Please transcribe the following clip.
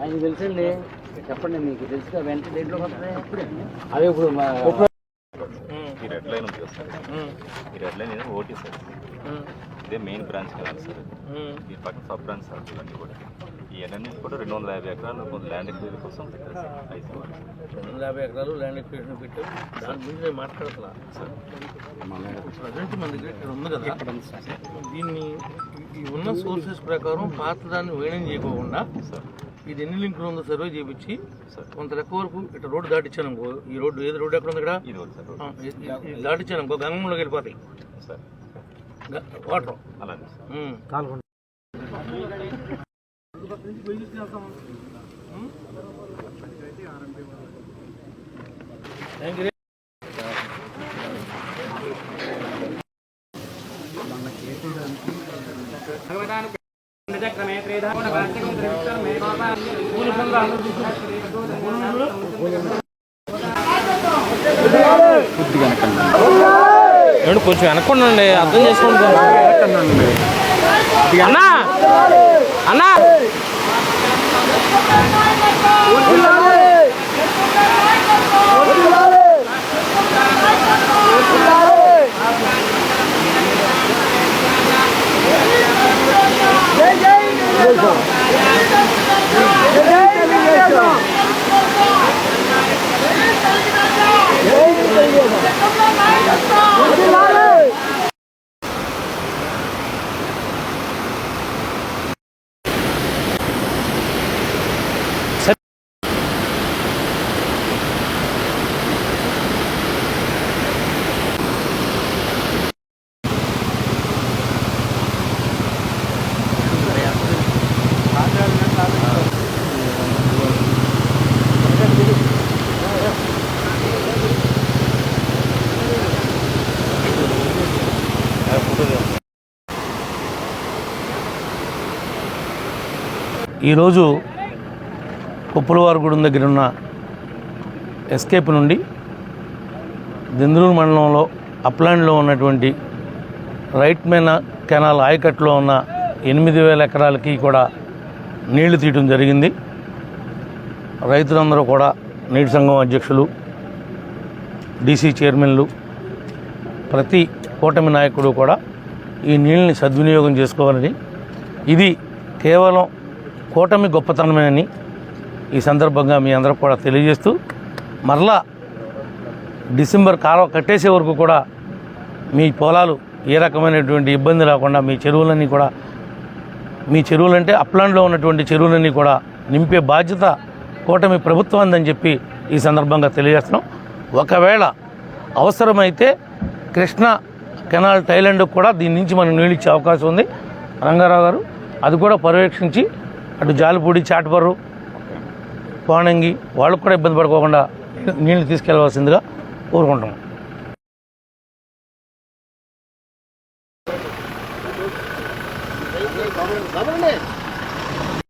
ఆయన తెలుసండి, చెప్పండి. మీకు తెలుసు వెంటనే డేట్లో వస్తాయి. అదే ఇప్పుడు ఈ రెడ్ లైన్ ఉంది సార్, ఈ రెడ్ లైన్ ఓటీ సార్, ఇదే మెయిన్ బ్రాంచ్ కెనాల్ సార్. ఈ పక్కన సబ్ బ్రాంచ్ సార్. ఇవన్నీ కూడా ఈ ఎన్ఎన్ఎస్ కూడా 250 ఎకరాలు ల్యాండ్ ఎక్విజిషన్ కోసం పెట్టారు సార్. 250 ఎకరాలు ల్యాండ్ ఎక్విజిషన్ పెట్టారు. దాని గురించి నేను మాట్లాడతా సార్. ప్రజెంట్ మన దగ్గర ఇక్కడ ఉంది కదా, దీన్ని ఈ ఉన్న సోర్సెస్ ప్రకారం పాత దాన్ని వేణం చేయకోకుండా ఇది ఎన్ని లింకులు ఉందో సర్వే చేయించి కొంత లెక్క వరకు ఇట్లా రోడ్డు దాటిచ్చాను అనుకో. ఈ రోడ్డు ఏది రోడ్డు ఎక్కడ ఉంది ఇక్కడ దాటిచ్చాను అనుకో, గంగంలోకి వెళ్ళిపోతాయి వాటర్. కొంచెం వెనక్కుండండి, అర్థం చేసుకోండి అన్నా. అన్నా ఈరోజు కుప్పలవారిగూడెం దగ్గర ఉన్న ఎస్కేప్ నుండి దెందులూరు మండలంలో అప్లాండ్లో ఉన్నటువంటి రైట్ మెయిన్ కెనాల్ ఆయకట్టులో ఉన్న 8,000 ఎకరాలకి కూడా నీళ్లు తీయటం జరిగింది. రైతులందరూ కూడా నీటి సంఘం అధ్యక్షులు, డీసీ చైర్మన్లు, ప్రతి కూటమి నాయకుడు కూడా ఈ నీళ్ళని సద్వినియోగం చేసుకోవాలని, ఇది కేవలం కూటమి గొప్పతనమేనని ఈ సందర్భంగా మీ అందరూ కూడా తెలియజేస్తూ, మరలా డిసెంబర్ కాలువ కట్టేసే వరకు కూడా మీ పొలాలు ఏ రకమైనటువంటి ఇబ్బంది లేకుండా మీ చెరువులన్నీ కూడా, మీ చెరువులంటే అప్లాండ్లో ఉన్నటువంటి చెరువులన్నీ కూడా నింపే బాధ్యత కూటమి ప్రభుత్వం అందని చెప్పి ఈ సందర్భంగా తెలియజేస్తున్నాం. ఒకవేళ అవసరమైతే కృష్ణా కెనాల్ టైలాండ్కి కూడా దీని నుంచి మనం నీళ్ళు ఇచ్చే అవకాశం ఉంది. రంగారావు గారు అది కూడా పర్యవేక్షించి అటు జాలిపూడి, చాటపర్రు, కోణంగి వాళ్ళకు కూడా ఇబ్బంది పడుకోకుండా నీళ్లు తీసుకెళ్లవలసిందిగా కోరుకుంటున్నాం.